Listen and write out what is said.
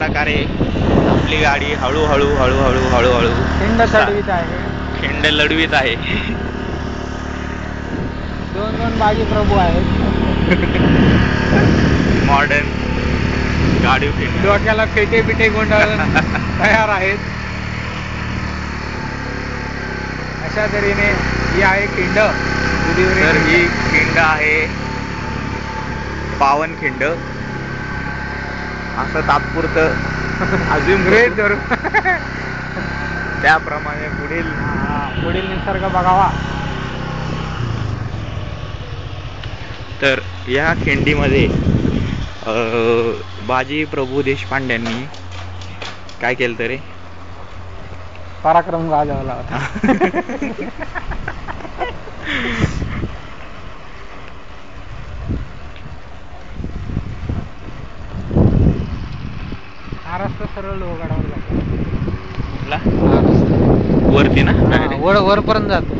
प्रकारे आपली गाडी हळूहळू हळूहळू हळूहळू खिंड चढवीत आहे. खिंड लढवीत आहे. दोन बाजी प्रभू आहेत. मॉडर्न गाडी डोक्याला पेटे पिटे गुंडाळून तयार आहेत. अशा तऱ्हेने ही आहे खिंड. तर ही खिंड आहे पावनखिंड. असं तात्पुरतं अजून ग्रेट धरून त्याप्रमाणे पुढील निसर्ग बघावा. तर या खिंडीमध्ये बाजी प्रभू देशपांड्यांनी काय केलं तरी पराक्रम गाजवला होता. हा रस्ता सरळ लोहगडावर जातो. कुठला? वरती ना? वरपर्यंत जातो.